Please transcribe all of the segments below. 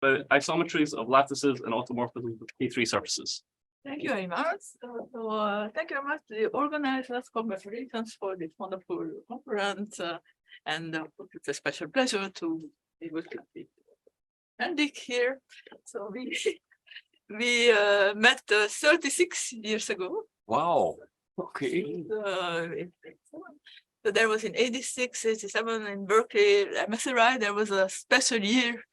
Isometries of lattices and automorphisms of K3 surfaces. Thank you very much. Thank you very much to the organizers. Congratulations for this wonderful conference. It's a special pleasure to be able to be Andy here. So we met 36 years ago. Wow. Okay. So there was in 86, 87 in Berkeley, MSRI, there was a special year,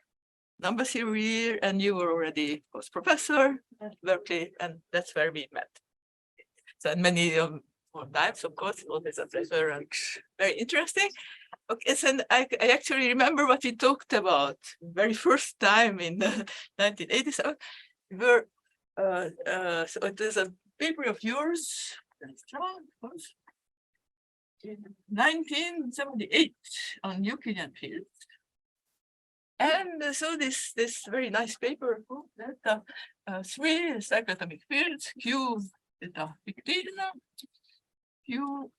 number zero year, and you were already post professor at Berkeley, and that's where we met. So and many more times, of course, always a pleasure and very interesting. Okay, so I actually remember what we talked about very first time in 1987. We were, so it is a paper of yours, of course, in 1978 on Euclidean fields. And so this very nice paper that three cyclotomic fields, Q theta 15, Q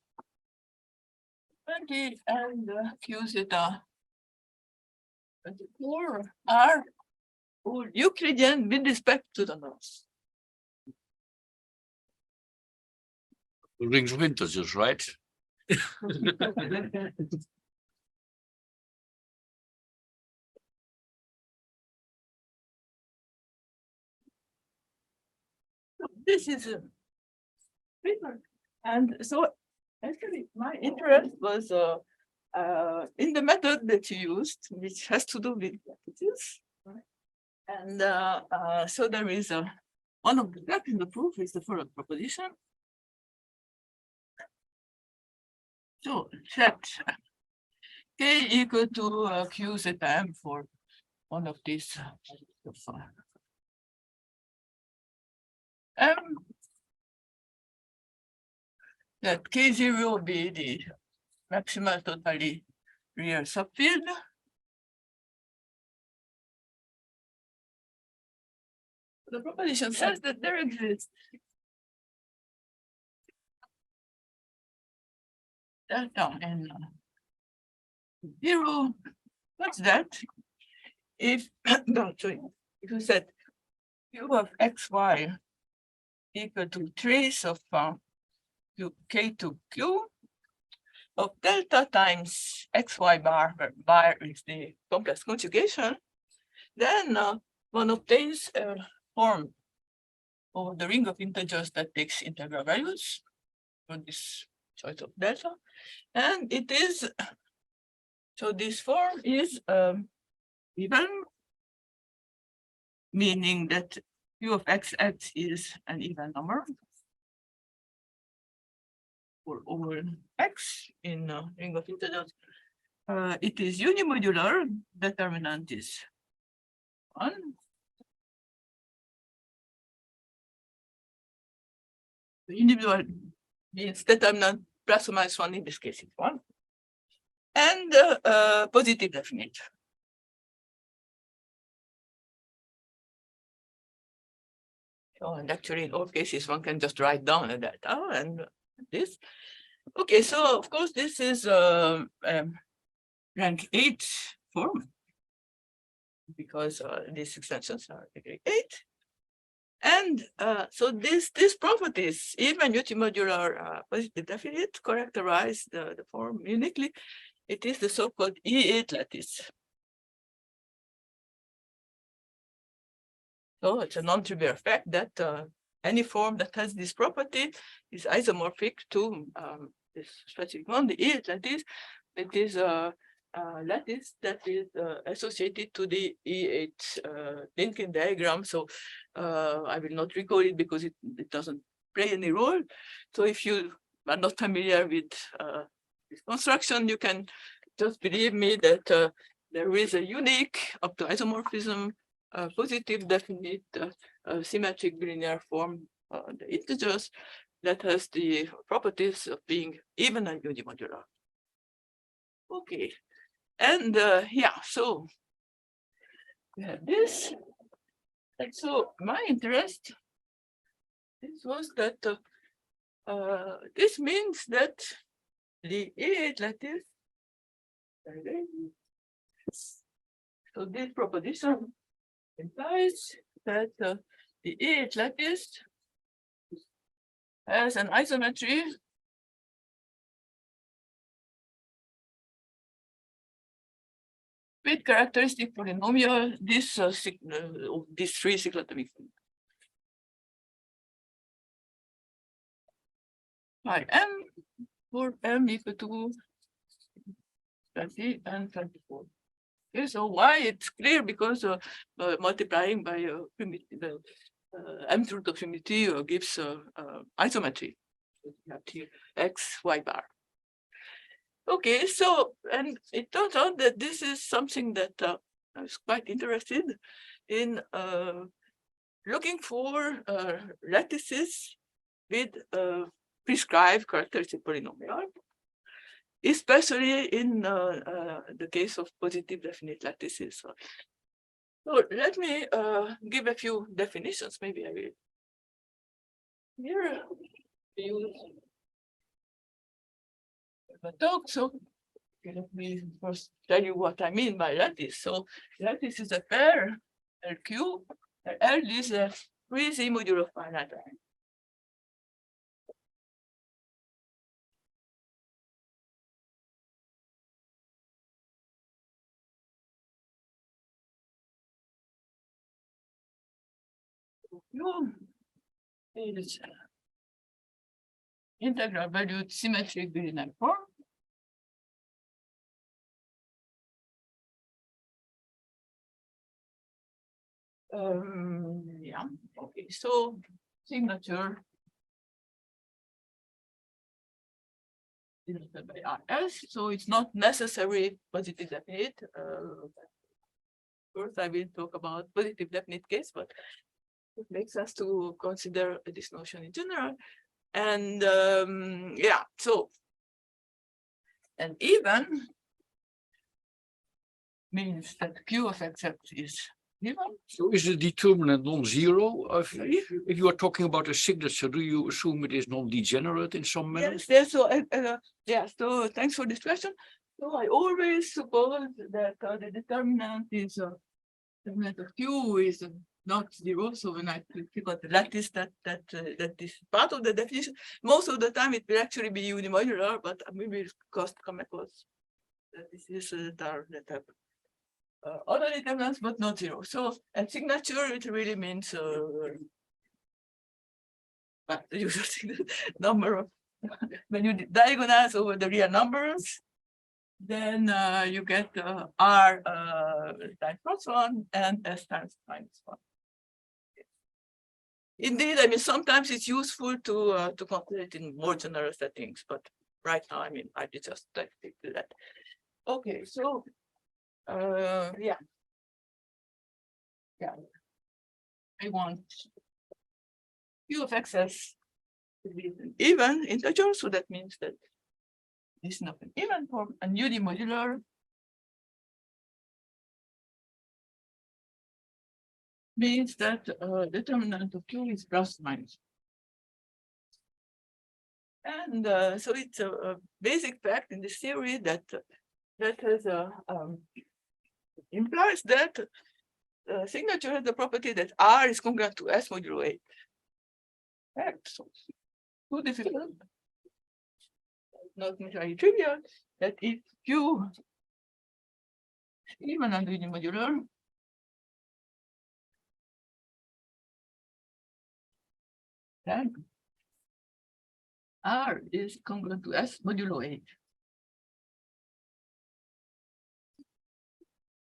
20, and Q theta 24 are all Euclidean with respect to the north. The rings of integers, right? This is a paper, and so actually my interest was in the method that you used, which has to do with lattices. And so there is one of the steps in the proof is the following proposition. So set K equal to Q zeta M for one of these M, that K0 will be the maximal totally real subfield. The proposition says that there exists delta n 0. What's that? If no, sorry, if you said Q of xy equal to trace of K to Q of delta times xy bar, where bar is the complex conjugation, then one obtains a form of the ring of integers that takes integral values for this choice of delta. And it is, so this form is even, meaning that Q of xx is an even number for over x in ring of integers. It is unimodular, determinant is 1. The individual means determinant plus or minus 1, in this case is 1. And positive definite. Oh, and actually, in all cases, one can just write down a delta and this. Okay, so of course, this is rank 8 form because these extensions are degree 8. And so these properties, even multimodular positive definite, characterize the form uniquely. It is the so-called E8 lattice. So it's a non-trivial fact that any form that has this property is isomorphic to this specific one, the E8 lattice. It is a lattice that is associated to the E8 linking diagram. So I will not recall it because it doesn't play any role. So if you are not familiar with this construction, you can just believe me that there is a unique up to isomorphism positive definite symmetric linear form, the integers, that has the properties of being even and unimodular. Okay, and yeah, so we have this. And so my interest, this was that this means that the E8 lattice, so this proposition implies that the EH lattice has an isometry with characteristic polynomial of these three cyclotomic functions. By m for m equal to 20 and 24. Okay, so why it's clear because multiplying by the mth root of primitive gives isometry. So we have here x, y bar. Okay, so and it turns out that this is something that I was quite interested in looking for lattices with prescribed characteristic polynomial, especially in the case of positive definite lattices. So let me give a few definitions. Maybe I will here use a talk. So let me first tell you what I mean by lattice. So lattice is a pair LQ. L is a 3Z modulo finite rank. Q is integral valued symmetric binary form. Yeah, okay, so signature is by RS, so it's not necessary positive definite. First, I will talk about positive definite case, but it makes us to consider this notion in general. And yeah, so and even means that Q of x is even. So is the determinant non-zero? If you are talking about a signature, do you assume it is non-degenerate in some manner? Yes, yes. So yeah. So thanks for this question. So I always suppose that the determinant is determinant of Q is not zero. So when I think about the lattice, that is part of the definition. Most of the time, it will actually be unimodular, but maybe come across that this is that have other determinants, but not zero. So at signature, it really means the usual number of when you diagonalize over the real numbers, then you get R times plus one and S times minus one. Indeed, I mean, sometimes it's useful to calculate in more general settings, but right now, I mean, I just stick to that. Okay, so yeah. I want Q of XS to be an even integer, so that means that it's not an even form, and unimodular means that determinant of Q is plus minus. And so it's a basic fact in this theory that has implies that signature has the property that R is congruent to S modulo 8. Fact. So too difficult, not necessarily trivial, that if Q even and unimodular, then R is congruent to S modulo 8.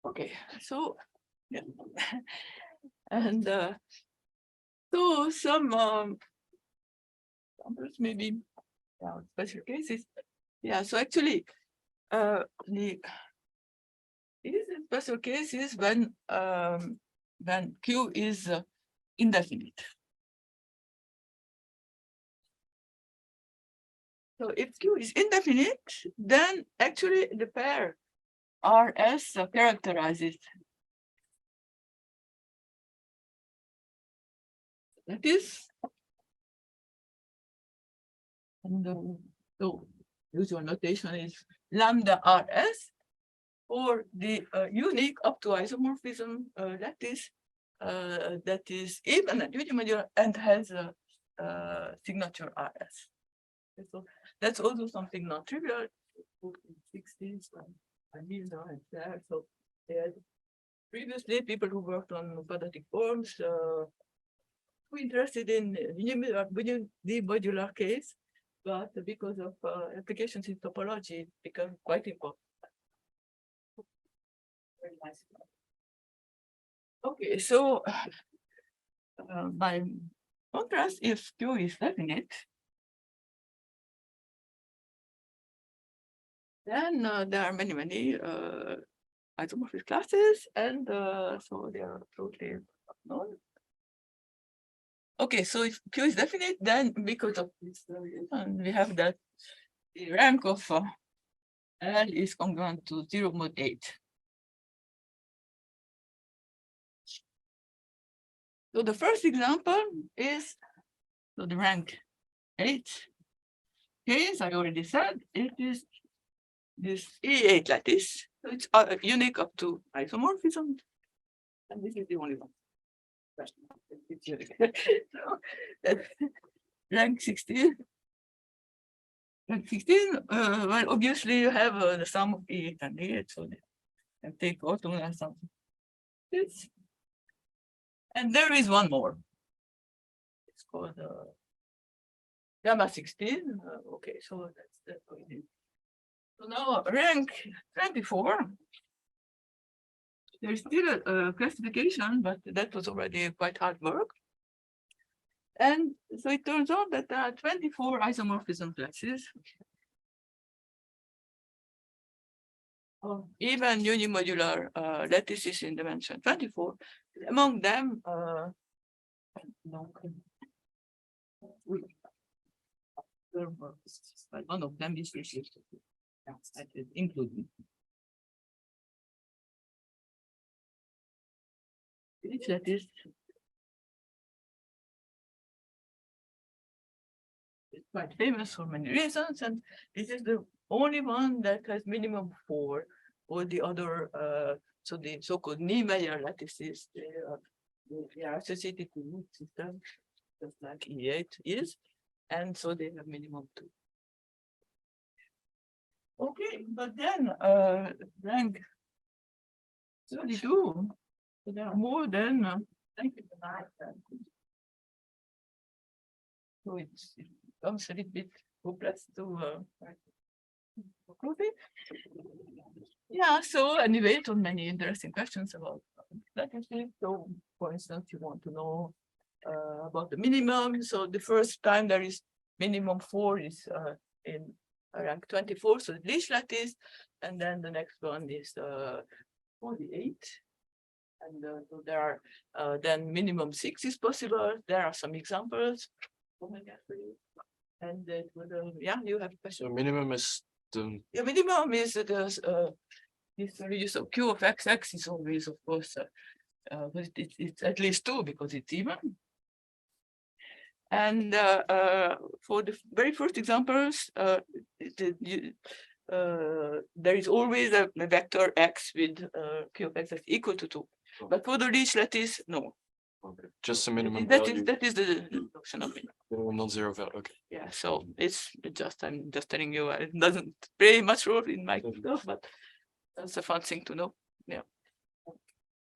Okay, so yeah, and so some numbers maybe special cases. Yeah, so actually, these special cases when Q is indefinite. So if Q is indefinite, then actually the pair RS characterizes that is, and the usual notation is lambda RS for the unique up to isomorphism lattice that is even and unimodular and has a signature RS. So that's also something non-trivial. 60s and there. So they had previously people who worked on quadratic forms were interested in the modular case, but because of applications in topology, it became quite important. Very nice. Okay, so by contrast, if Q is definite, then there are many isomorphic classes, and so they are totally unknown. Okay, so if Q is definite, then because of this, and we have that the rank of L is congruent to 0 mod 8. So the first example is so the rank 8 case, I already said, it is this E8 lattice. So it's unique up to isomorphism. And this is the only one. It's unique. So that's rank 16. Rank 16, well, obviously you have the sum of E8 and E8, so you can take orthogonal sum. This. And there is one more. It's called gamma 16. Okay, so that's what it is. So now rank 24. There's still a classification, but that was already quite hard work. And so it turns out that there are 24 isomorphism classes. Even unimodular lattices in dimension 24. Among them, but one of them is restricted. That is included. Each lattice is quite famous for many reasons, and this is the only one that has minimum 4. All the other, so the so-called Niemeyer lattices, they are associated to root systems, just like E8 is, and so they have minimum 2. Okay, but then rank 32, so there are more than thank you. So it becomes a little bit hopeless to conclude it. Yeah, so anyway, it was many interesting questions about lattices. So for instance, you want to know about the minimum. So the first time there is minimum 4 is in rank 24, so the least lattice, and then the next one is 48. And so there are then minimum 6 is possible. There are some examples. And that would, yeah, you have a question. So minimum is the The minimum is the use of Q of XX is always, of course, but it's at least 2 because it's even. And for the very first examples, there is always a vector X with Q of X equal to 2. But for the least lattice, no. okay. Just the minimum That value, is the notion of minimum. minimum non-zero value. Okay. Yeah, so it's just, I'm just telling you, it doesn't play much role in my stuff, but that's a fun thing to know. Yeah.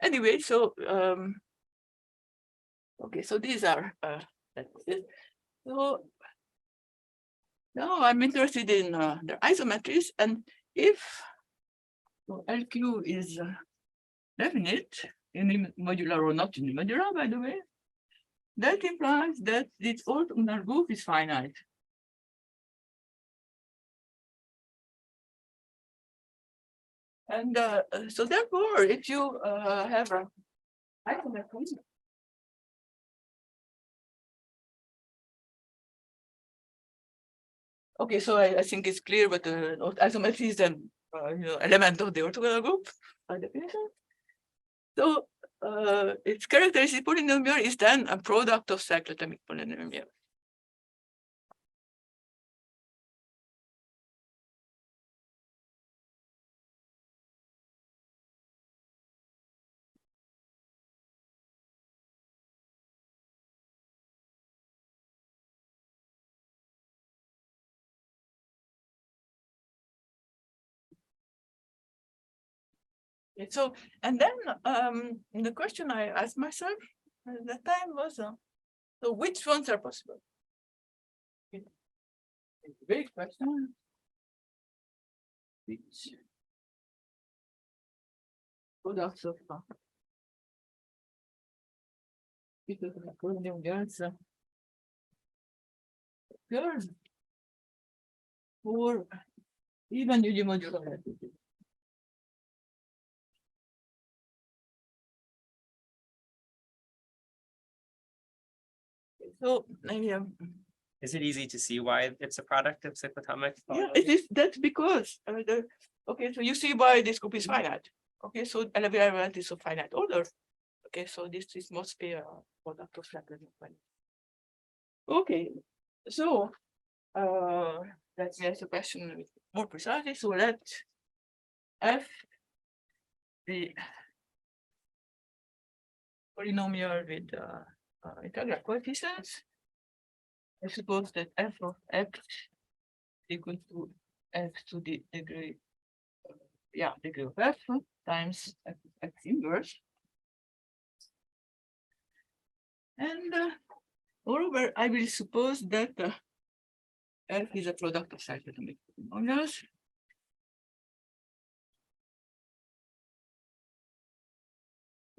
Anyway, so okay, so these are that's it. So now I'm interested in the isometries, and if so LQ is definite, unimodular or not unimodular, by the way, that implies that its orthogonal group is finite. And so therefore, if you have a isometry, okay, so I think it's clear, but isometry is an element of the orthogonal group by definition. So its characteristic polynomial is then a product of cyclotomic polynomial. Okay, so, and then the question I asked myself at that time was, so which ones are possible? Okay. It's a big question. Which products of girls or even unimodular. So Is it easy to see why it's a product of cyclotomic? yeah, it is. That's because okay. So you see why this group is finite. Okay, so LVRL is of finite order. Okay, so this is mostly a product of flat finite. Okay, so let me ask the question more precisely. So let F be polynomial with integral coefficients. I suppose that f of x equal to f to the degree, degree of f times x inverse. And moreover, I will suppose that f is a product of cyclotomic polynomials.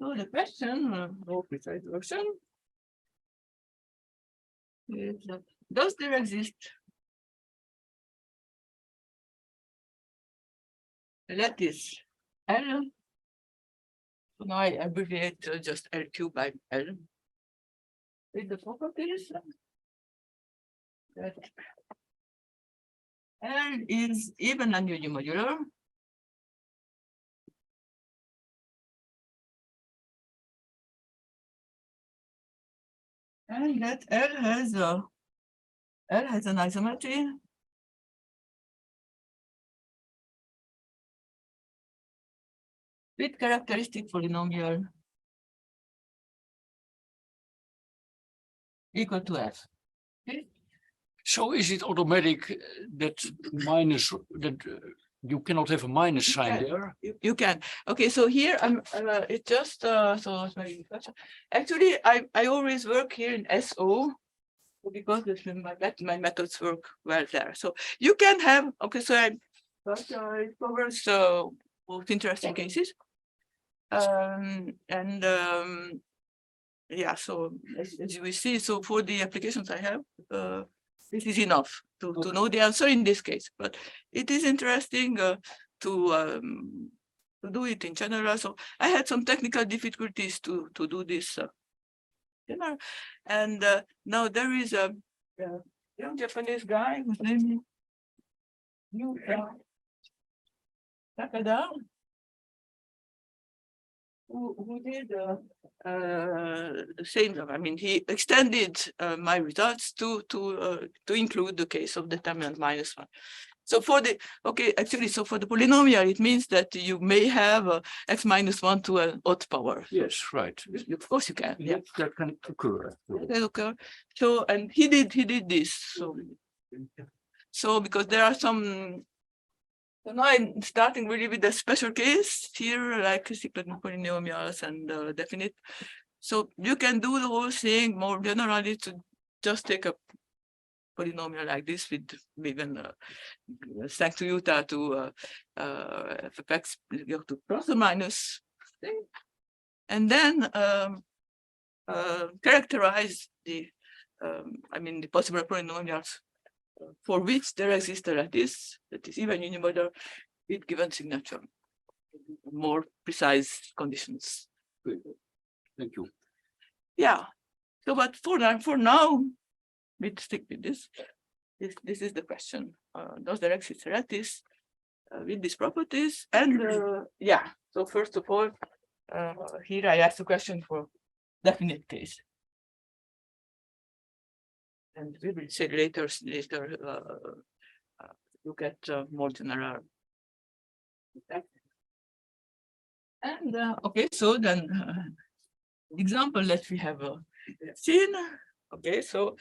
So the question, more precise version, is that does there exist a lattice L? So now I abbreviate just LQ by L. With the properties that L is even and unimodular. And that L has an isometry with characteristic polynomial equal to F. Okay? So is it automatic that minus, that you cannot have a minus sign can. there? You can. Okay, so here I'm it just so it's my question. Actually, I always work here in SO because my methods work well there. So you can have, okay, so it covers both interesting cases. Yeah, so as you will see, so for the applications I have, this is enough to know the answer in this case, but it is interesting to do it in general. So I had some technical difficulties to do this and now there is a young Japanese guy whose name is Yuta Takada, who did the same. I mean, he extended my results to include the case of determinant -1. So for the actually, so for the polynomial, it means that you may have x -1 to an odd power. Yes, right. Of course you can. Yeah, That can occur. that can occur. So and he did this. So because there are some. So now I'm starting really with the special case here, like cyclic polynomials and definite. So you can do the whole thing more generally to just take a polynomial like this with even thanks to Utah to fx go to plus or minus thing, and then characterize the the possible polynomials for which there exists a lattice that is even unimodular with given signature, more precise conditions. Good. Thank you. Yeah. So, but for now, we stick with this. This is the question. Does there exist a lattice with these properties? And yeah. So first of all, here I ask the question for definite case. And we will say later look at more general. And okay, so then example that we have seen. Okay, so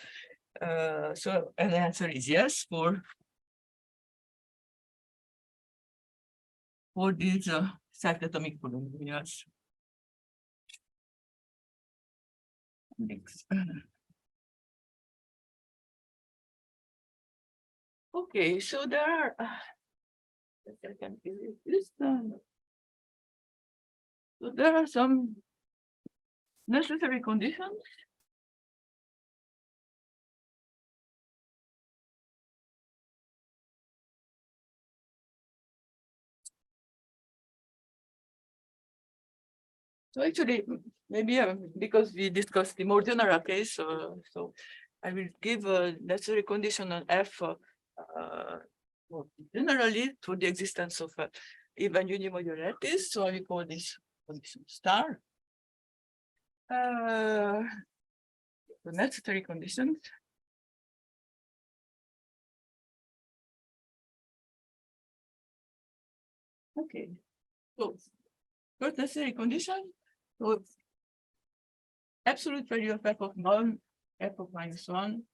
and the answer is yes for these cyclotomic polynomials. Next. Okay, so there are. I can erase this. So there are some necessary conditions. So actually, maybe because we discussed the more general case, so I will give a necessary condition on F more generally to the existence of even unimodular lattice. So I will call this condition star. The necessary conditions. Okay. So first necessary condition. So absolute value of f of 1, f of -1,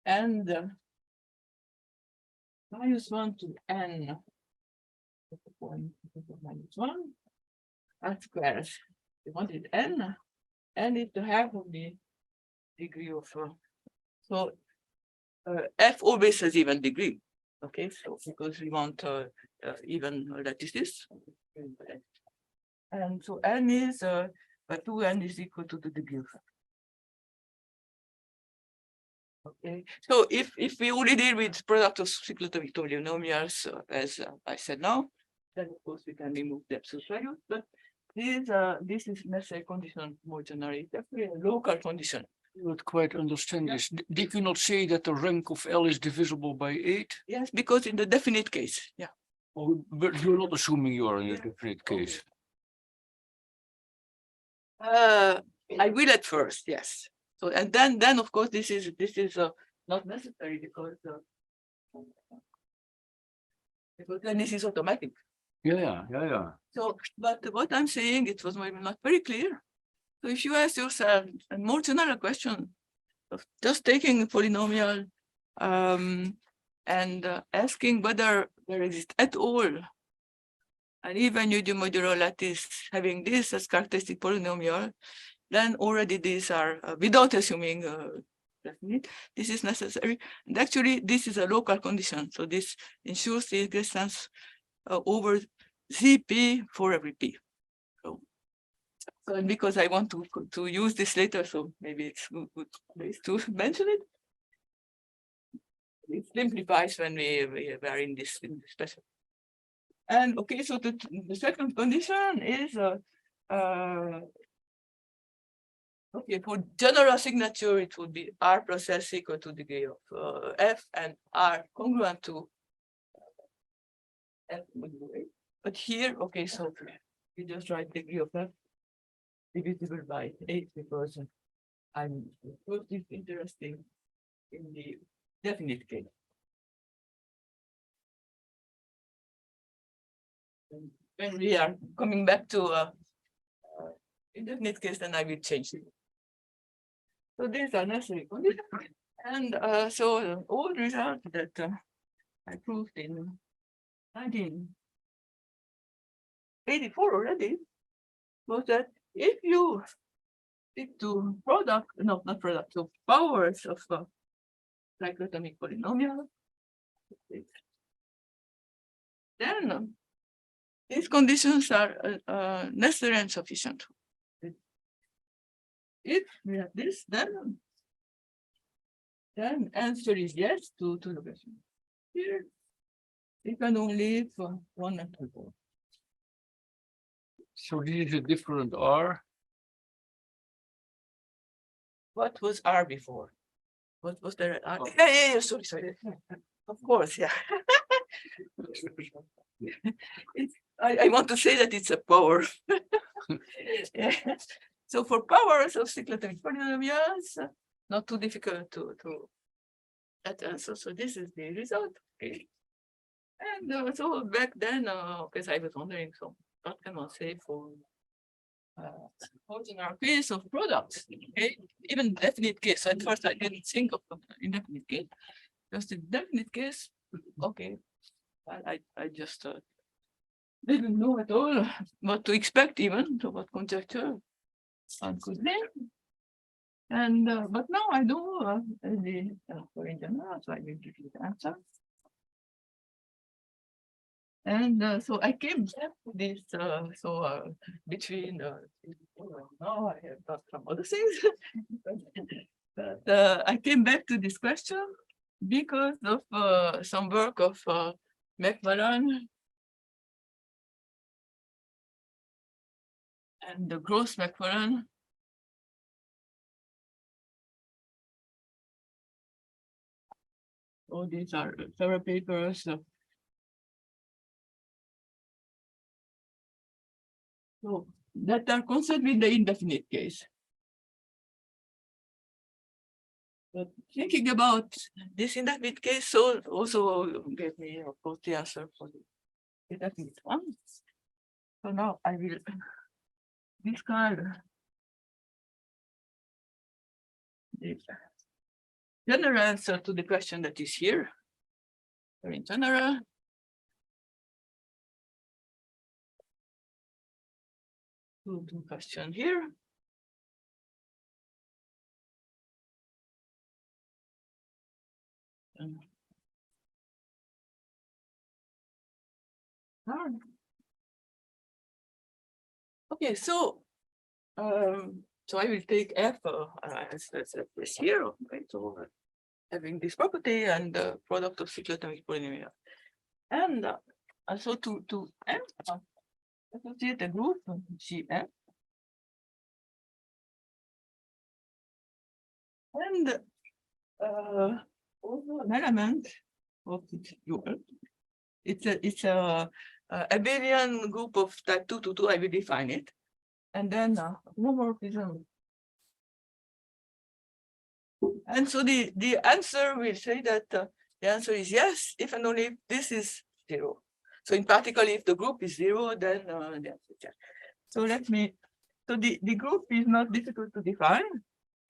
and -1 to n f of 1, f of -1, and squares. We wanted n is the half of the degree of so f always has even degree. Okay, so because we want even lattices, and so n is 2n is equal to the degree of. Okay, so if we only deal with product of cyclotomic polynomials, as I said now, then of course we can remove the absolute value. But this is necessary condition more generally. It's actually a local condition. I don't quite understand this. Did you not say that the rank of L is divisible by 8? Yes, because in the definite case, yeah. Oh, but you're not assuming you are in a definite case. I will at first, yes. So and then of course this is not necessary because then this is automatic. Yeah. So, but what I'm saying, it was maybe not very clear. So if you ask yourself a more general question of just taking a polynomial and asking whether there exists at all an even unimodular lattice having this as characteristic polynomial, then already these are, without assuming definite, this is necessary. And actually, this is a local condition. So this ensures the existence over CP for every P. So and because I want to use this later, so maybe it's good place to mention it. It simplifies when we are in this special. And okay, so the second condition is okay, for general signature, it would be R plus S equal to degree of F and R congruent to F modulo A. But here, okay, so we just write degree of F divisible by 8 because I'm most interesting in the definite case. And when we are coming back to indefinite case, then I will change it. So these are necessary conditions. And so the old result that I proved in 1984 already was that if you stick to product, no, not product, so powers of cyclotomic polynomial, then these conditions are necessary and sufficient. If we have this, then answer is yes to the question. Here, we can only leave 1 and 2. So this is a different R. What was R before? What was there? Yeah, sorry. Of course, yeah. I want to say that it's a power. Yeah. So for powers of cyclotomic polynomials, not too difficult to that answer. So this is the result. Okay. And so back then, because I was wondering, so what can one say for in our case of products? Okay, even definite case. So at first I didn't think of indefinite case. Just in definite case, okay. I just didn't know at all what to expect, even so what conjecture one could make. And but now I do for in general, so I will give you the answer. And so I came back to this. Between now I have got some other things, but I came back to this question because of some work of McMillan and the Gross McMillan. All these are several papers. So that are concerned with the indefinite case. But thinking about this indefinite case, so also gave me, of course, the answer for the indefinite one. So now I will discard the general answer to the question that is here. In general, to the question here. Okay, so I will take F as here, right? So having this property and the product of cyclotomic polynomial, and also to M associate a group GF, and also an element of this UL. It's a abelian group of type 2 to 2. I will define it, and then homomorphism. And so the answer will say that the answer is yes, if and only if this is 0. So in particular, if the group is 0, then the answer is yes. So let me. So the group is not difficult to define.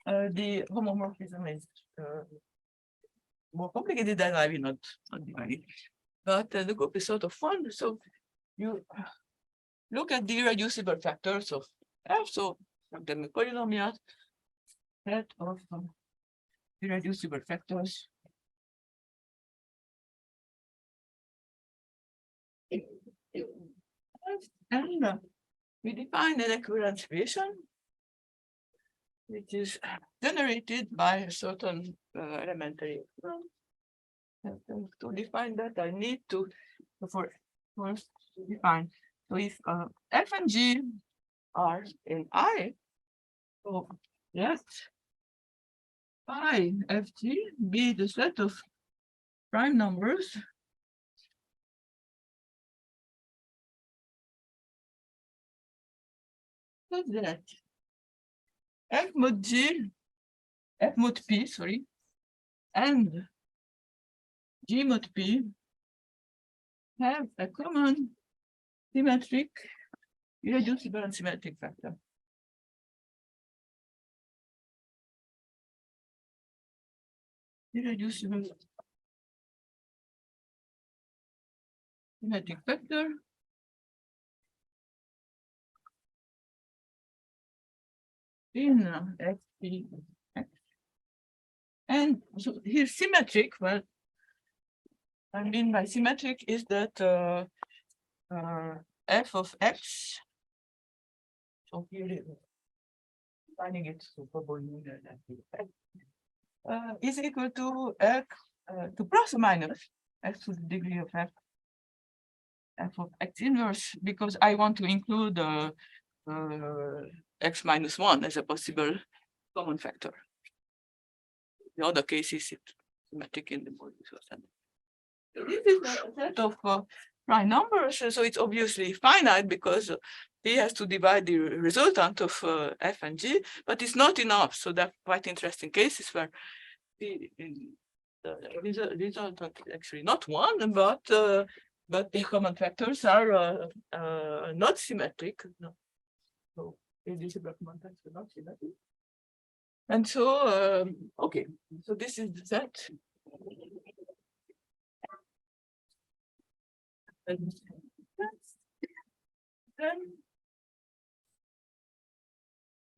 The homomorphism is more complicated, than I will not define it. But the group is sort of fun. So you look at the irreducible factors of F. So the polynomial set of irreducible factors. And we define an equivalence equation, which is generated by a certain elementary equivalence. And to define that, I need to first define. So if F and G are in I, so let phi Fg be the set of prime numbers such that F mod P, sorry, and G mod P have a common symmetric, irreducible and symmetric factor. Irreducible symmetric factor in Fp(x). And so here symmetric, well, I mean by symmetric is that f of x, so here finding it is equal to x to plus or minus x to the degree of f of x inverse, because I want to include x minus 1 as a possible common factor. The other cases it's symmetric in the modulus. So this is a set of prime numbers, so it's obviously finite because P has to divide the resultant of F and G, but it's not enough. So there are quite interesting cases where the resultant is actually not 1, but the common factors are not symmetric. No. So irreducible common factors are not symmetric. And so, okay, so this is the set. And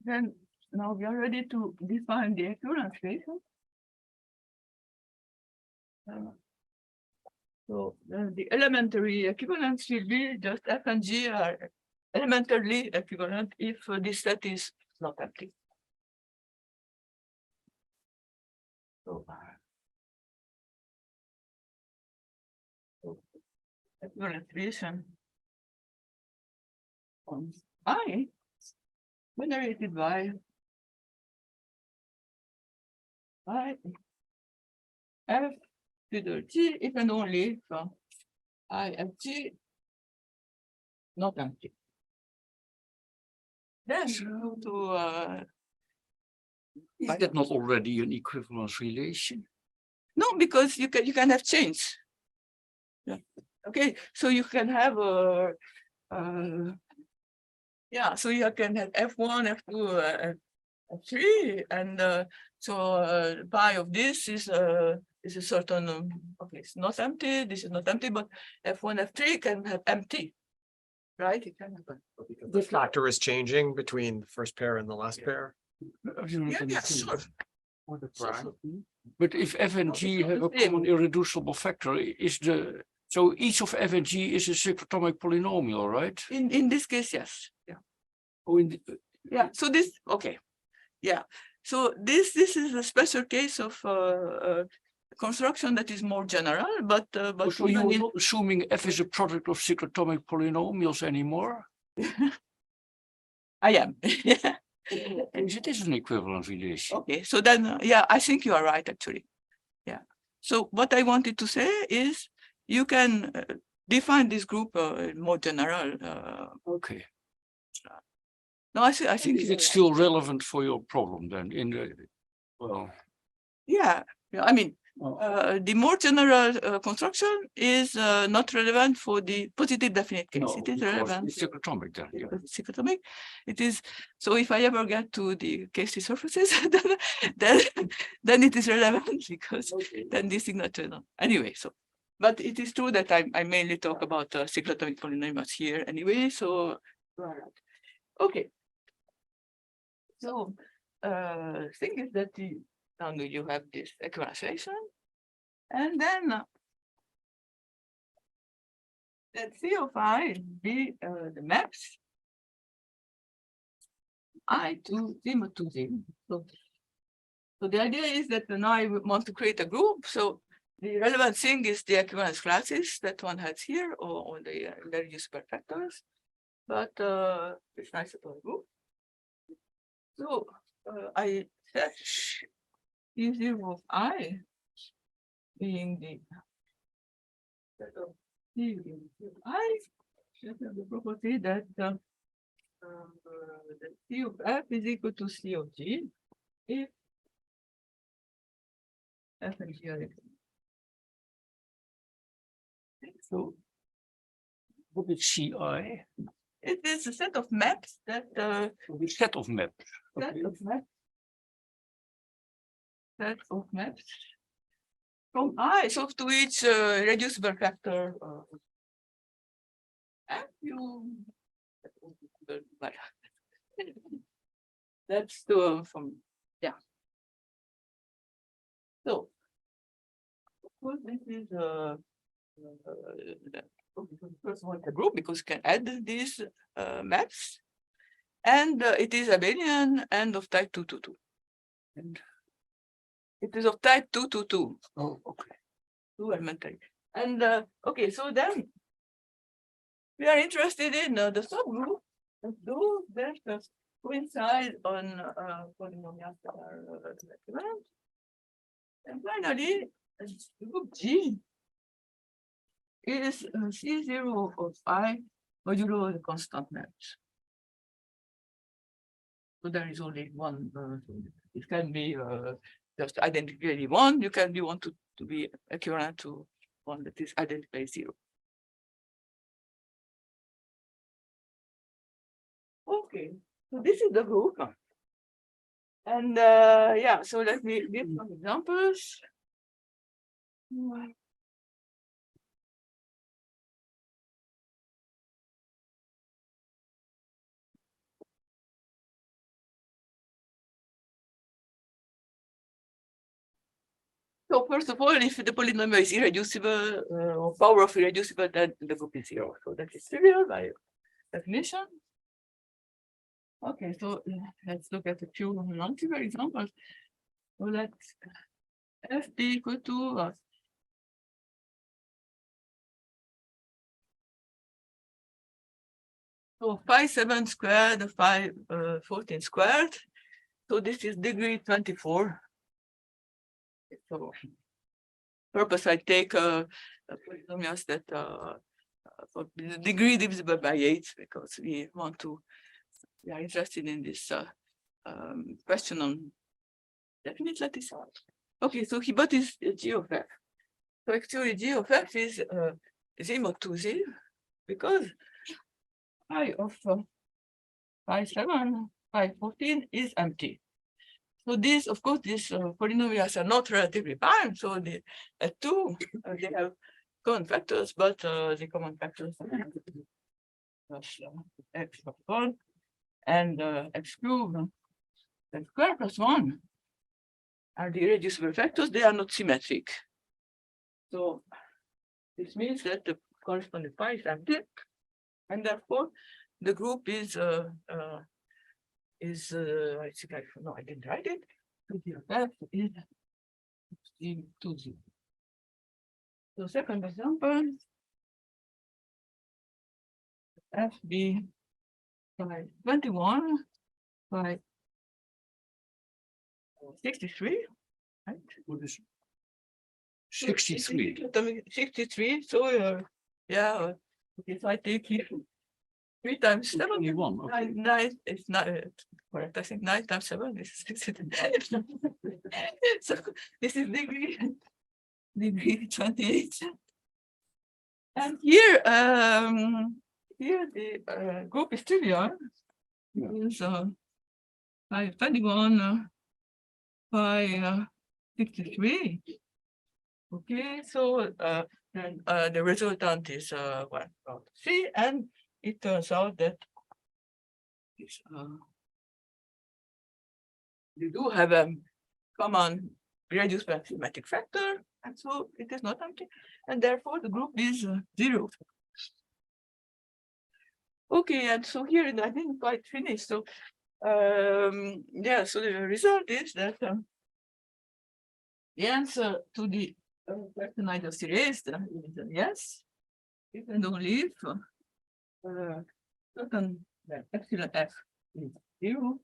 Then now we are ready to define the equivalence relation. So the elementary equivalence will be just F and G are elementarily equivalent if this set is not empty. So, equivalence relation on I generated by F to the G if and only from I F G not empty. Then to Is that not already an equivalence relation? no, because you can have chains. Yeah. Okay, so you can have a yeah, so you can have F1, F2, F3, and so pi of this is a certain okay, it's not empty, this is not empty, but F1, F3 can have empty, right? It can happen. The factor is changing between the first pair and the last pair. Yeah, sure. But if F and G have a common irreducible factor, so each of F and G is a cyclotomic polynomial, right? In this case, yes. Yeah. Oh, Yeah. So this okay. Yeah. So this is a special case of construction that is more general, but so you're not assuming F is a product of cyclotomic polynomials anymore? I am. It is an equivalent relation. Okay, so then, yeah, I think you are right, actually. Yeah. So what I wanted to say is you can define this group more general. Okay. No, I think It's still relevant for your problem then in the, well. yeah, I mean, the more general construction is not relevant for the positive definite case. No, it is because relevant. it's cyclotomic then, yeah. Cyclotomic. It is, so if I ever get to the case surfaces, then it is relevant because then the signature. No. Anyway, so, but it is true that I mainly talk about cyclotomic polynomials here anyway, so, okay. So, thing is that now you have this equalization, and then that C of I be the maps I to 0 to 0. So the idea is that now I want to create a group. So the relevant thing is the equivalence classes that one has here or the reducible factors. But it's nice to a group. So I fetch C0 of I being the set of I should have the property that the C of F is equal to C of G if F and G are equal. So what is CI? It is a set of maps that Set of maps. set Okay. of maps. Set of maps from I, so to each reducible factor. And you that's the from yeah. So of course this is first one a group because you can add these maps, and it is abelian and of type 222. And it is of type 222. Oh, okay. 2 elementary. And okay, so then we are interested in the subgroup of those that coincide on polynomials that are equivalent. And finally, group G is C0 of I modulo the constant maps. So there is only one. It can be just identically one. You can be want to be equivalent to one that is identically 0. Okay, so this is the group. And yeah, so let me give some examples. So first of all, if the polynomial is irreducible or power of irreducible, then the group is zero. So that is trivial by definition. Okay, so let's look at a few non-trivial examples. So let's f be equal to so phi 7 squared, phi 14 squared. So this is degree 24. So purpose I take polynomials that for the degree divisible by 8 because we are interested in this question on definite lattice. Okay, so what is g of f? So actually g of f is z mod 2z because phi of phi 7, phi 14 is empty. So this, of course, these polynomials are not relatively prime. So the two they have common factors, but the common factors are x plus 1 and x cubed x squared plus 1 are the irreducible factors. They are not symmetric. So this means that the corresponding phi is empty, and therefore the group is I think I didn't write it. F is 2z. So second example, f be by 21 by 63, right? What is 63? 63. So yeah. Okay, so I take here 3 times 7. 21, okay. 9 is not correct. I think 9 times 7 is 60. So this is degree 28. And here the group is trivial. Yeah. It's by 21 by 63. Okay, so then the resultant is 1/3, and it turns out that this, they do have a common reduced by symmetric factor, and so it is not empty, and therefore the group is 0. Okay, and so here I didn't quite finish. So yeah, so the result is that the answer to the question I just erased is yes, even only if certain epsilon f is 0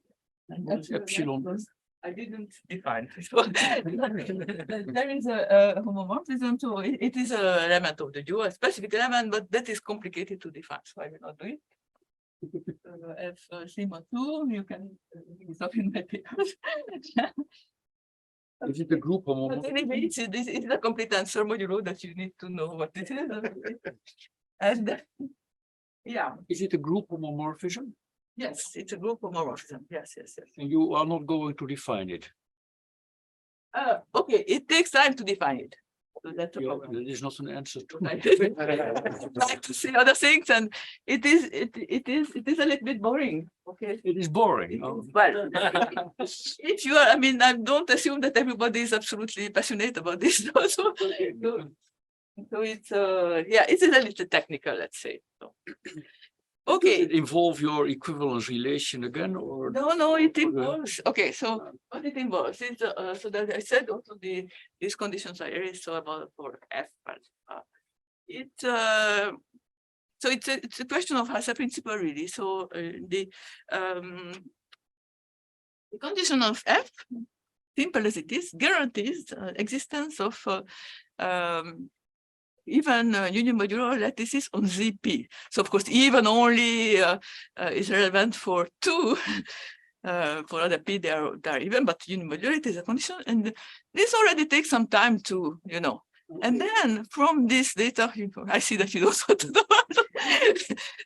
and What is epsilon? I didn't define. So there is a homomorphism, so it is an element of the dual, a specific element, but that is complicated to define, so I will not do it. F sigma 2, you can use up in my papers. Is it a group But homomorphism? anyway, this is a complete answer modulo that you need to know what it is. And yeah, Is it a group homomorphism? yes, it's a group homomorphism. Yes. And you are not going to define it? Okay, it takes time to define it. So that's a Yeah, problem. that is not an answer to I like to see other things, and it is a little bit boring. Okay. It is boring. Oh. Well, if you are, I mean, I don't assume that everybody is absolutely passionate about this. So it's yeah, it's a little technical, let's say. So. Does Okay. it involve your equivalence relation again, or? No, it involves. Okay, so what it involves is so that I said also these conditions are erased. So about for F, but so it's a question of Hasse principle really. So the condition of F, simple as it is, guarantees existence of even unimodular lattices on ZP. So of course, even only is relevant for 2. For other P, they are even, but unimodularity is a condition. And this already takes some time to, And then from this data, I see that you don't want to know.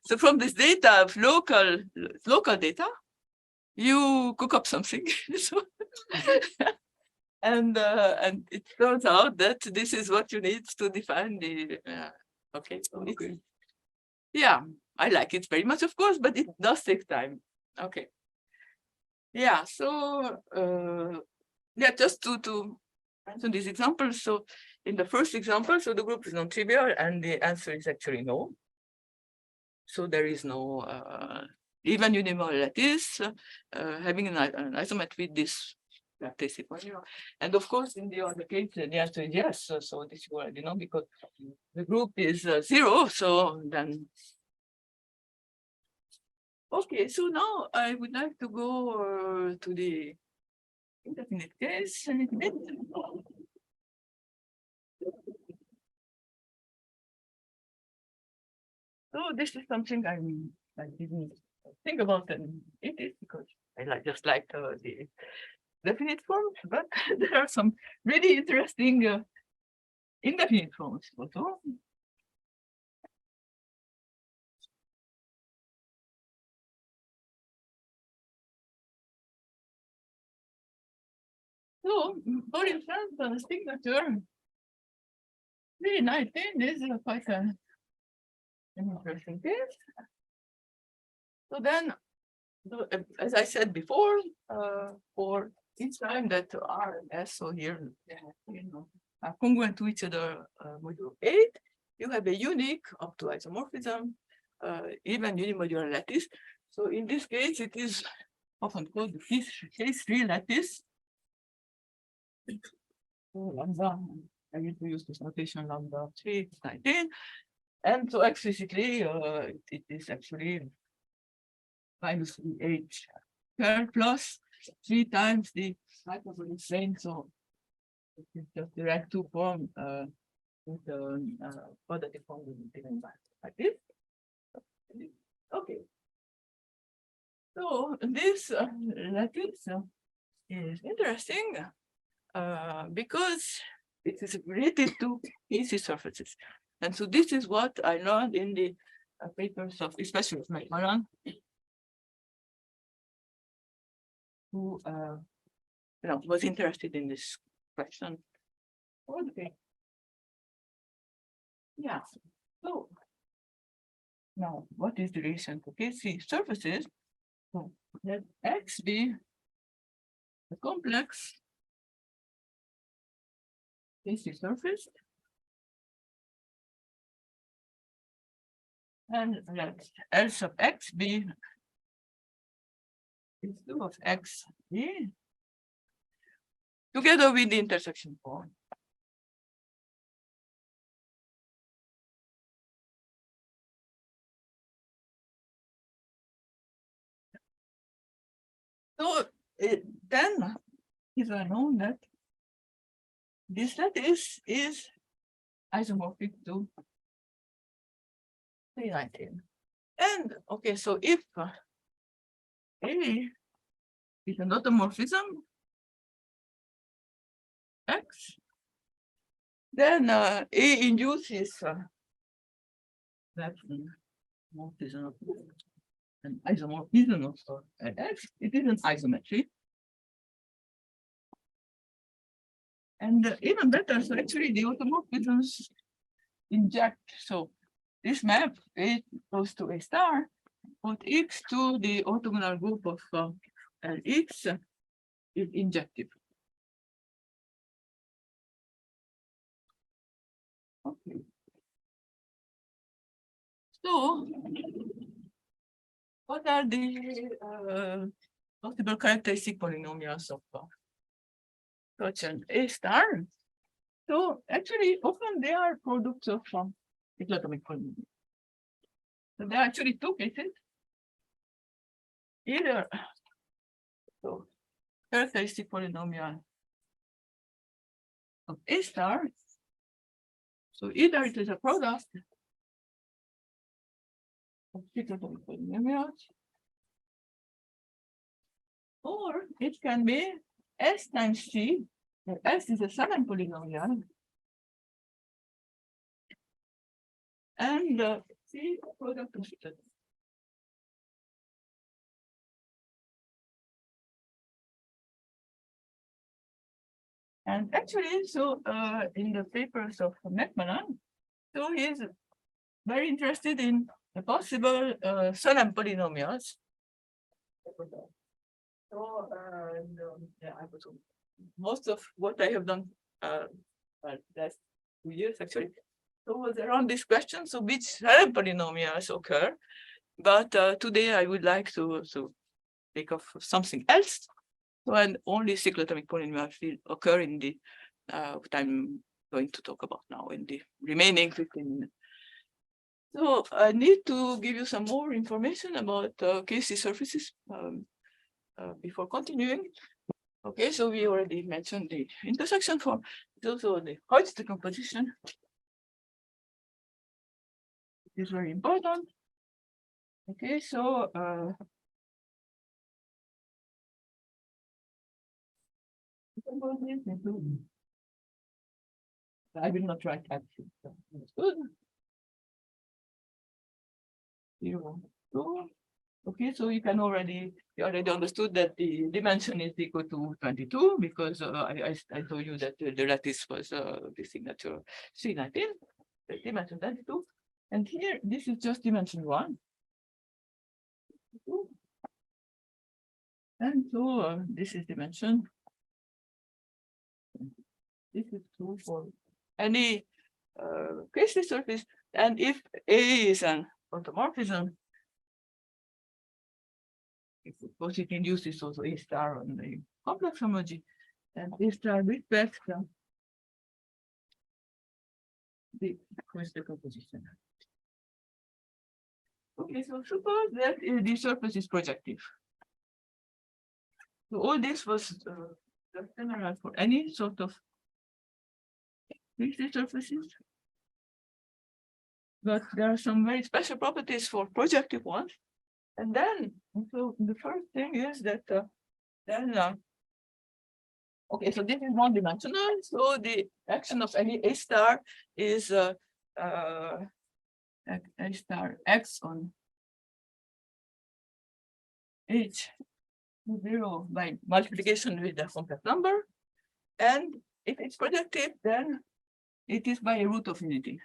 So from this data of local data, you cook up something. So, and it turns out that this is what you need to define the okay. So Okay. yeah, I like it very much, of course, but it does take time. Okay. Yeah, so yeah, just to answer these examples. So in the first example, so the group is non-trivial and the answer is actually no. So there is no even unimodular lattice having an isometry with this lattice equation. And of course, in the other case, the answer is yes. So this you already know because the group is 0. So then, okay. So now I would like to go to the indefinite case a little bit. So this is something I didn't think about and it is because I just like the definite forms, but there are some really interesting indefinite forms also. So, for instance, the signature 319 is quite an interesting case. So then, as I said before, for each time that R and S, so here, are congruent to each other, modulo 8, you have a unique up to isomorphism, even unimodular lattice. So in this case, it is often called the case 3 lattice. Lambda, I need to use this notation lambda 319. And so explicitly, it is actually minus 3h squared plus 3 times the hyperbolic plane. So it is just direct to form with the positive form given by like this. Okay. So this lattice is interesting because it is related to easy surfaces. And so this is what I learned in the papers of, especially of McMillan, who was interested in this question. Okay. Yeah. So now, what is the relation to KC surfaces? So let X be a complex KC surface, and let L sub X be S2 of X B together with the intersection form. So then it's known that this lattice is isomorphic to 319. And okay, so if A is an automorphism X, then A induces that morphism an isomorphism of X. It is an isometry. And even better, so actually the automorphisms inject. So this map A goes to A star, put X to the orthogonal group of Lx is injective. Okay. So what are the possible characteristic polynomials of such an A star? So actually, often they are products of atomic polynomials. So there are actually two cases. Either so characteristic polynomial of A star. So either it is a product of atomic polynomials, or it can be S times C. S is a Shannon polynomial, and C product of it. And actually, so in the papers of McMillan, so he's very interested in the possible Shannon polynomials. So yeah, most of what I have done last 2 years actually. So was around this question, so which higher polynomials occur? But today I would like to think of something else. So and only cyclotomic polynomials will occur in the what I'm going to talk about now in the remaining 15 minutes. So I need to give you some more information about KC surfaces before continuing. Okay, so we already mentioned the intersection form. It's also the Hodge decomposition. It is very important. Okay, so I will not write action. Good. 0, 2. Okay, so you already understood that the dimension is equal to 22 because I told you that the lattice was the signature C19, the dimension 22. And here, this is just dimension 1. And so this is dimension. This is true for any KC surface. And if A is an automorphism, because it induces also A star on the complex homology, and A star respects the decomposition. Okay, so suppose that the surface is projective. So all this was general for any sort of KC surfaces. But there are some very special properties for projective ones. And then, so the first thing is that okay, so this is one-dimensional. So the action of any A star is A star X on H 0 by multiplication with the complex number. And if it's projective, then it is by a root of unity.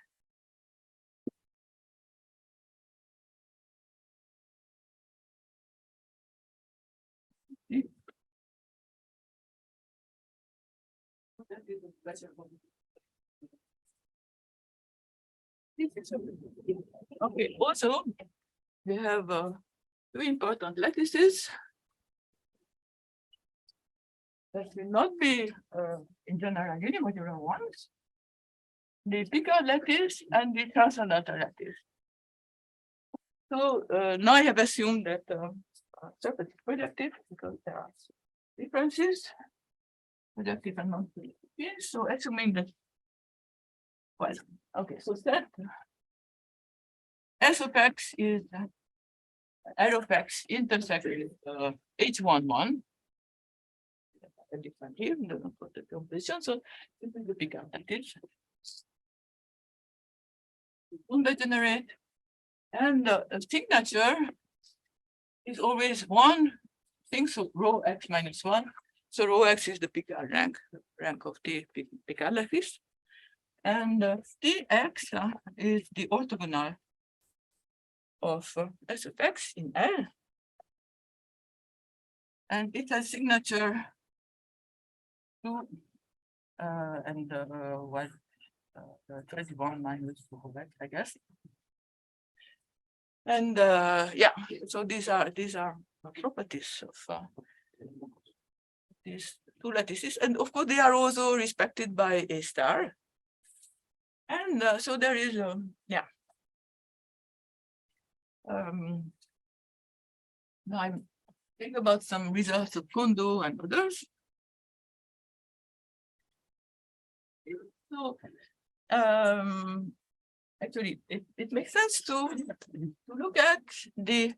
Okay, also we have two important lattices that will not be in general unimodular ones, the Picard lattice and the transcendental lattice. So now I have assumed that surface is projective because there are differences, projective and non-projective. So assuming that, well, okay, so that S of X is R of X intersect with H11. Different here, for the composition. So this is the Picard lattice. Undegenerate, and the signature is always one thing, so rho X minus 1. So rho X is the Picard rank of the Picard lattice. And Tx is the orthogonal of S of X in L. And it has signature 2 and 21 minus 2, I guess. And yeah, so these are properties of these two lattices, and of course they are also respected by A star. And so there is yeah. Now I'm thinking about some results of Kondo and others. So actually, it makes sense to look at the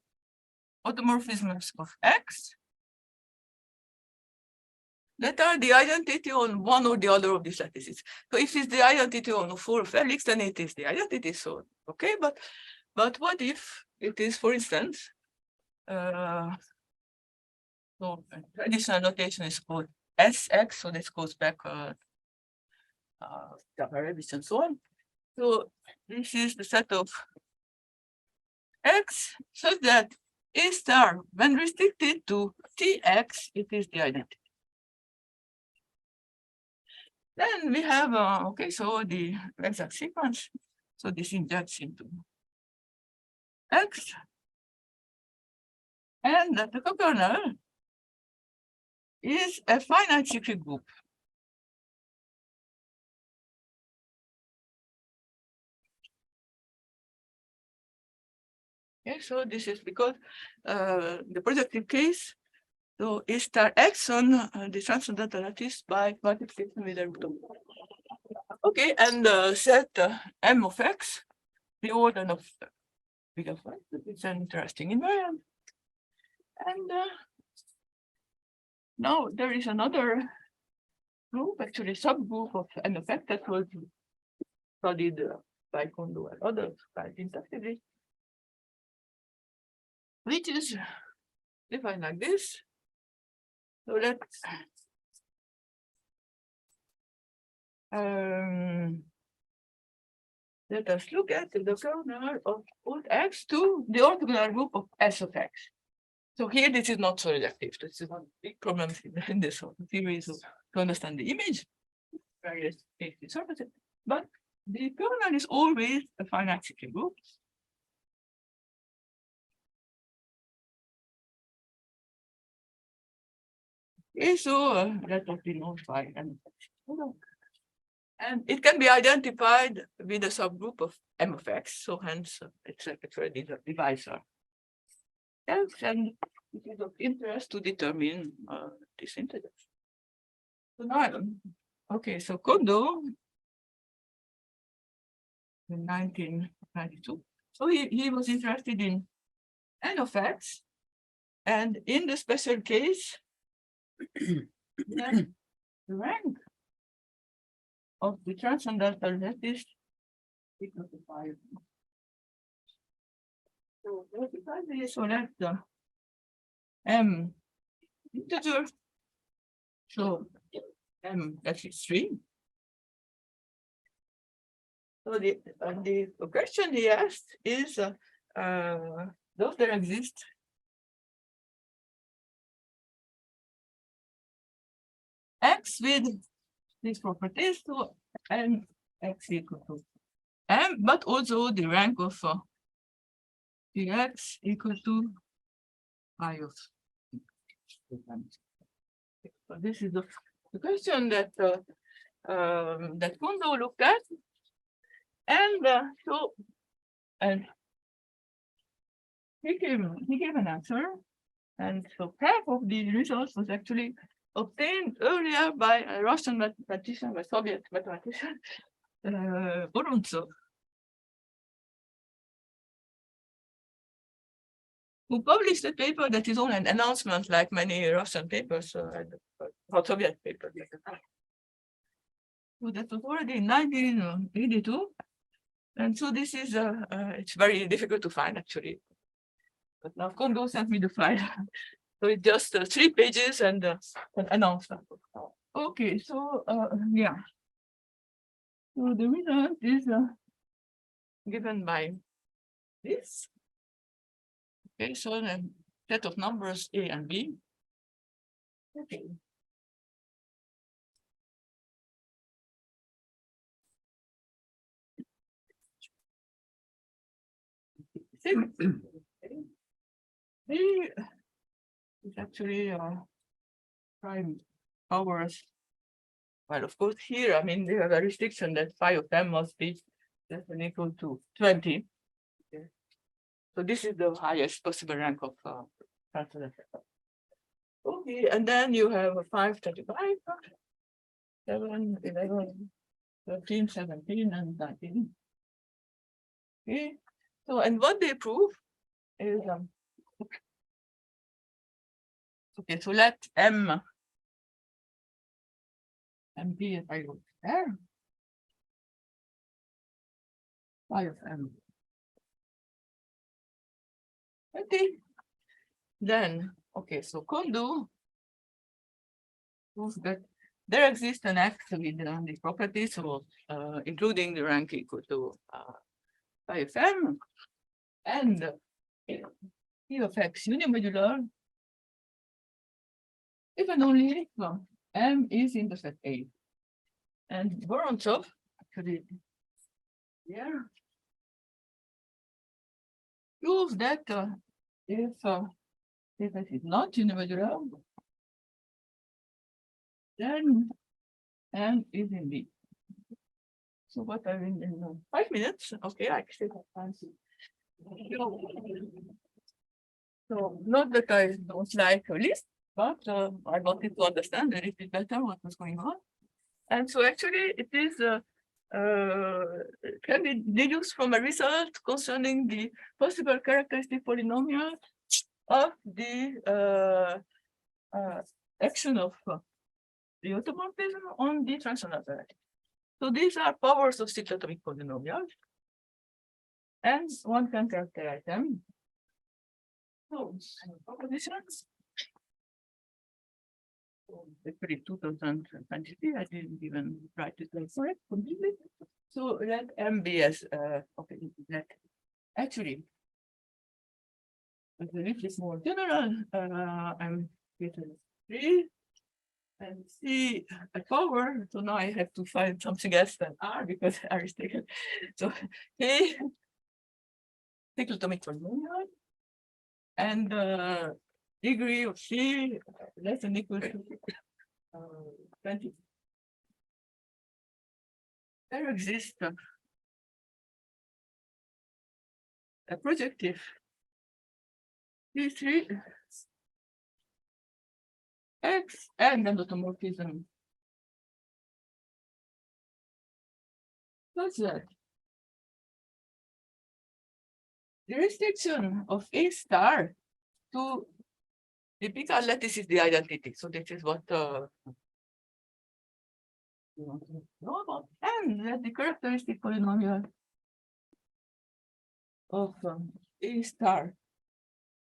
automorphisms of X that are the identity on one or the other of these lattices. So if it's the identity on 4 of Helix, then it is the identity. So okay, but what if it is, for instance, so traditional notation is called SX, so this goes back Rabbits and so on. So this is the set of X such that A star, when restricted to Tx, it is the identity. Then we have, okay, so the exact sequence. So this injects into X. And the co-kernel is a finite cyclic group. Okay, so this is because the projective case, so is star X on the transcendental lattice by multiplication with the root of. Okay, and set M of X, the order of big of X. It's an interesting invariant. And now there is another group, actually subgroup of M of X that was studied by Kondo and others quite intensively, which is defined like this. So let's let us look at the kernel of both X to the orthogonal group of S of X. So here this is not so reductive. This is one big problem in this theory, so to understand the image, various surfaces. But the kernel is always a finite cyclic group. Okay, so let us be known by and it can be identified with a subgroup of M of X. So hence it's like a divisor. Yes, and it is of interest to determine this integer. So now, okay, so Kondo in 1992. So he was interested in N of X, and in the special case, then the rank of the transcendental lattice equal to 5. So that's the M integer. So M, that is 3. So the question he asked is, does there exist X with these properties, so M X equal to M, but also the rank of the X equal to I of. So this is the question that that Kondo looked at, and he gave an answer, and so half of the results was actually obtained earlier by a Russian mathematician, a Soviet mathematician, Vorontsov, who published a paper that is only an announcement, like many Russian papers or Soviet papers. So that was already in 1982, and so this is it's very difficult to find actually. But now Kondo sent me the file. So it's just 3 pages and an announcement. Okay, so yeah. So the result is given by this. Okay, so a set of numbers A and B. Okay. B is actually prime powers. Well, of course, here, I mean, they have a restriction that phi of m must be less than equal to 20. Okay. So this is the highest possible rank of transcendental. Okay, and then you have 5, 35, 7, 11, 13, 17, and 19. Okay, so and what they prove is okay, so let M be a phi of R, phi of M. Okay, then okay, so Kondo proves that there exists an X with the properties, so including the rank equal to phi of M, and P of X unimodular if and only if M is in the set A. And Vorontsov, actually, here, proves that if it is not unimodular, then M is in B. So what I will in 5 minutes, okay, I still have time to. So not that I don't like a list, but I wanted to understand a little bit better what was going on. And so actually it is can be deduced from a result concerning the possible characteristic polynomial of the action of the automorphism on the transcendental. So these are powers of cyclotomic polynomials, and one can characterize them. So propositions. Actually, 2023, I didn't even write it like correct completely. So let M be as okay, let actually a little bit more general. I'm getting 3 and C a power. So now I have to find something else than R because R is taken. So A cyclotomic polynomial and degree of C less than equal to 20. There exists a projective P3 X and an automorphism such that the restriction of A star to the beta lattice is the identity. So this is what you want to know about. And that the characteristic polynomial of A star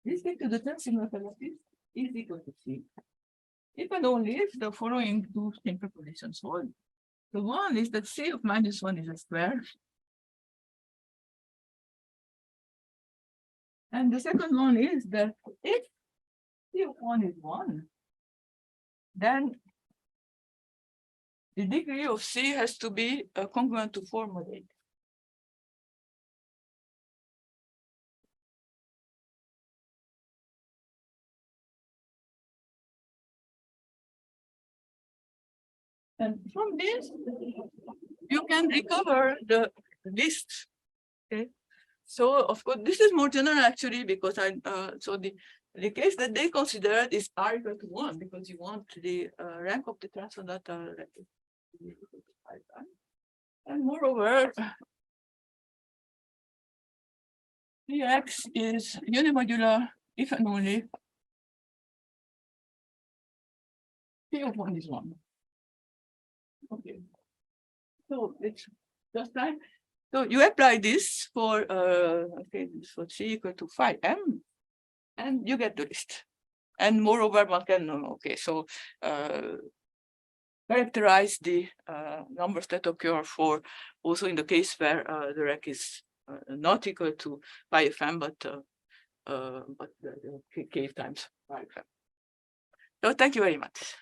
respect to the transcendental lattice is equal to C. If and only if the following two simple conditions hold. The one is that C of -1 is a square. And the second one is that if C of 1 is 1, then the degree of C has to be congruent to 4 mod 8. And from this, you can recover the list. Okay. So of course, this is more general actually, because so the case that they considered is R equal to 1, because you want the rank of the transcendental. And moreover, Px is unimodular if and only P of 1 is 1. Okay. So it's just time. So you apply this for okay, for C equal to 5M, and you get the list. And moreover, one can okay, so characterize the numbers that occur for also in the case where the rank is not equal to pi FM, but K times pi FM. So thank you very much.